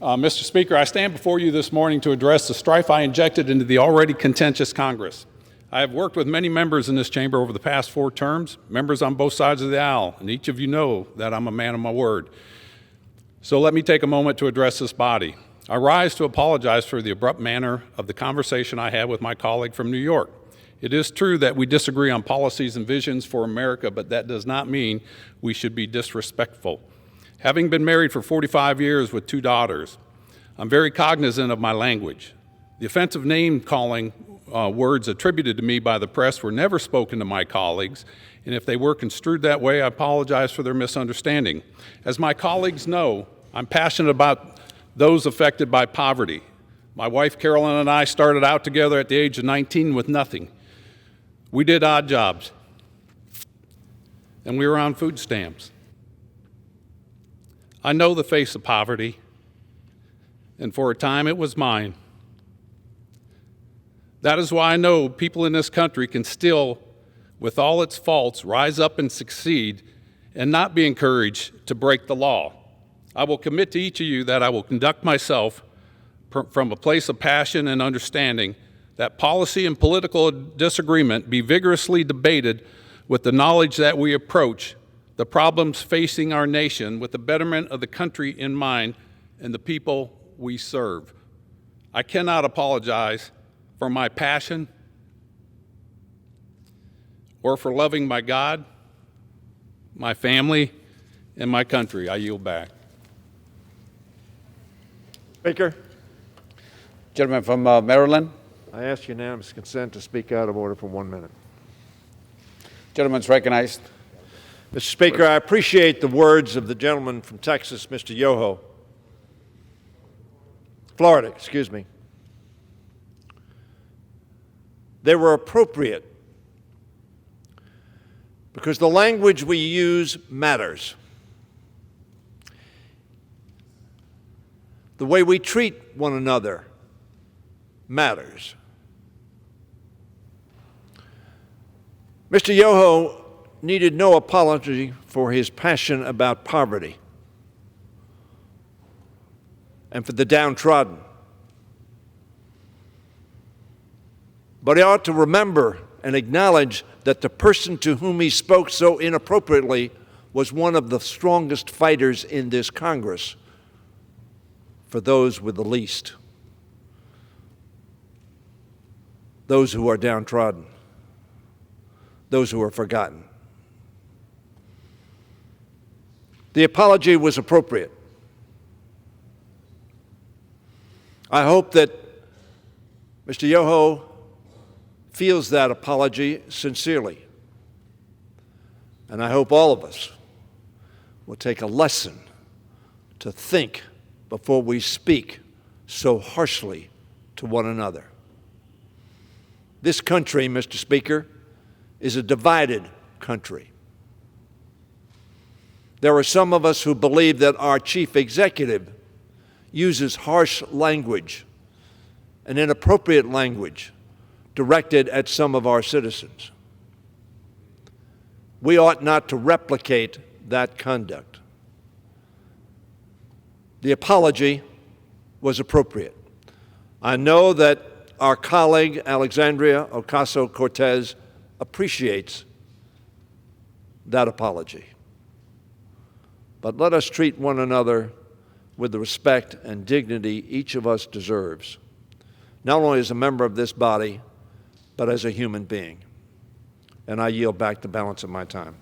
Mr. Speaker, I stand before you this morning to address the strife I injected into the already contentious Congress. I have worked with many members in this chamber over the past 4 terms, members on both sides of the aisle, and each of you know that I'm a man of my word. So let me take a moment to address this body. I rise to apologize for the abrupt manner of the conversation I had with my colleague from New York. It is true that we disagree on policies and visions for America, but that does not mean we should be disrespectful. Having been married for 45 years with 2 daughters, I'm very cognizant of my language. The offensive name-calling words attributed to me by the press were never spoken to my colleagues, and if they were construed that way, I apologize for their misunderstanding. As my colleagues know, I'm passionate about those affected by poverty. My wife Carolyn and I started out together at the age of 19 with nothing. We did odd jobs, and we were on food stamps. I know the face of poverty, and for a time it was mine. That is why I know people in this country can still, with all its faults, rise up and succeed and not be encouraged to break the law. I will commit to each of you that I will conduct myself from a place of passion and understanding, that policy and political disagreement be vigorously debated with the knowledge that we approach the problems facing our nation with the betterment of the country in mind and the people we serve. I cannot apologize for my passion or for loving my God, my family, and my country. I yield back. Speaker. Gentleman from Maryland. I ask unanimous consent to speak out of order for 1 minute. Gentleman's recognized. Mr. Speaker, I appreciate the words of the gentleman from Texas, Mr. Yoho. Florida, excuse me. They were appropriate because the language we use matters. The way we treat one another matters. Mr. Yoho needed no apology for his passion about poverty and for the downtrodden. But he ought to remember and acknowledge that the person to whom he spoke so inappropriately was one of the strongest fighters in this Congress for those with the least, those who are downtrodden, those who are forgotten. The apology was appropriate. I hope that Mr. Yoho feels that apology sincerely. And I hope all of us will take a lesson to think before we speak so harshly to one another. This country, Mr. Speaker, is a divided country. There are some of us who believe that our chief executive uses harsh language and inappropriate language directed at some of our citizens. We ought not to replicate that conduct. The apology was appropriate. I know that our colleague, Alexandria Ocasio-Cortez, appreciates that apology. But let us treat one another with the respect and dignity each of us deserves, not only as a member of this body, but as a human being. And I yield back the balance of my time.